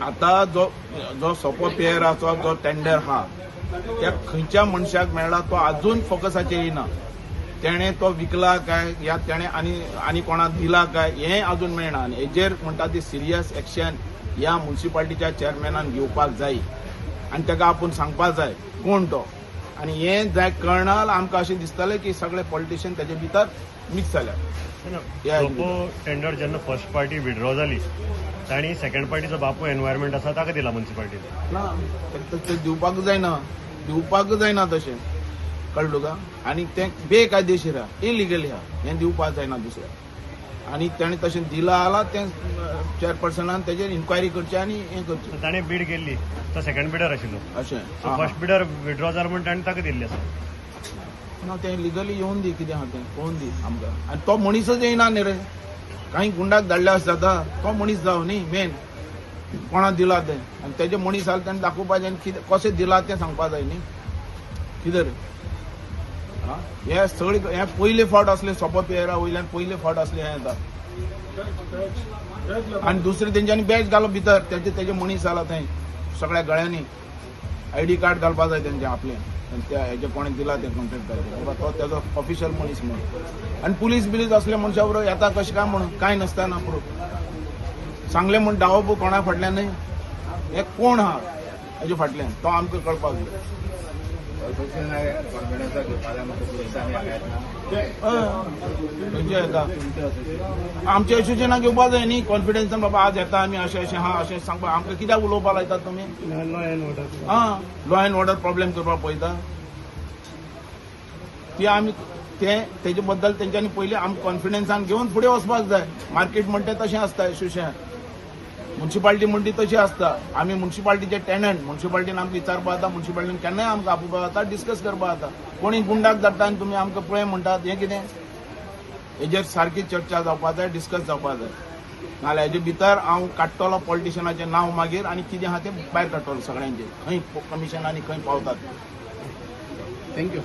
आता जो सोपो पेयराचो जो टेंडर हा त्या खंयच्या मनशाक मेळ्ळा तो अजून फोकसाचेर येना. तेणे तो विकला काय या तेणे आनी कोणाक दिला काय हें अजून मेळना. आनी हेजेर म्हणटा ती सिरियस एक्शन ह्या म्युनिसिपालिटीच्या चेअरमॅनान घेवपाक जाय आनी ताका आपूण सांगपाक जाय कोण तो. आनी हें जाय कळनाल आमकां अशें दिसतालें की सगळे पॉलिटिशियन तेजे भितर मिक्स जाल्यात. टेंडर जेन्ना फर्स्ट पार्टी विड्रॉ जाली ताणी सेकंड पार्टीचो बापू एनवायरमेंट आसा ताका दिला म्युनिसिपालिटीन. ना ते दिवपाक जायना तशें कळ्ळो का. आनी तें बेकायदेशीर आहा, इलिगल आहा, हें दिवपाक जायना दुसऱ्याक. आनी तेणें तशें दिलां जाल्यार तें चेअरपर्सनान तेजेर इन्क्वायरी करची आनी हें करचें. ताणें बीड केल्ली तो सेकंड बिडर आशिल्लो. अशें फर्स्ट बिडर विड्रॉ जालो म्हण ताणें ताका दिल्ली आसा. ना तें लिगली येवन दी कितें आहा तें पळोवन दी आमकां. आनी तो मनीसच येयना न्ही रे. कांय गुंडाक धाडल्या जाता तो मनीस जावं न्ही मेन कोणाक दिला तें. आनी तेजे मनीस जाल्यार तेणें दाखोवपाचें आनी कितें कशें दिला तें सांगपाक जाय न्ही. कितें रे हे सगळे हे पयले फावट असले सोपो पेयरा वयल्यान पयले फावट असले हें येता. आनी दुसरे तेंच्यांनी बॅच घालो भितर तेजे मनीस जाला थंय सगळ्या गळ्यांनी आयडी कार्ड घालपाक जाय तेंचे आपले. त्या हेजे कोणें दिला तें कॉन्ट्रॅक्टर तो तेजो ऑफिशियल मनीस म्हणून. आनी पुलीस असल्या मनशा बरोबर येता कशें काय म्हणून कांय नासतना प्रूफ सांगलें म्हूण डावप कोणा फाटल्यान हे कोण आहा हेजे फाटल्यान तो आमकां कळपाक जाय. खंयचे येता आमच्या एसोसिएशना घेवपाक जाय न्ही कॉन्फिडन्सान बाबा आज येता आमी अशें हा अशें सांगपाक. आमकां कित्याक उलोवपाक लायतात तुमी. लॉ एंड ऑर्डर प्रॉब्लेम करपाक पळयता ती आमी तेजे बद्दल तेंच्यांनी पयलीं आमकां कॉन्फिडन्सान घेवन फुडें वचपाक जाय. मार्केट म्हणटा तशें आसता एसोसिएशन. म्युनिसिपालिटी म्हणटी तशी आसता. आमी म्युनिसिपालिटीचे टेनंट म्युनिसिपालिटीन आमकां विचारपाक जाता. म्युनिसिपालिटीन केन्नाय आमकां आपोवपाक जाता डिस्कस करपाक जाता. कोणी गुंडाक धाडटा आनी तुमी आमकां पळय म्हणटात हें कितें. हेजेर सारकी चर्चा जावपाक जाय डिस्कस जावपाक जाय. नाल्यार हेजे भितर हांव काडटलो पॉलिटिशियनाचें नांव मागीर आनी कितें आहा तें भायर काडटलो सगळ्यांचेर खंय कमिशन आनी खंय पावतात. थँक्यू.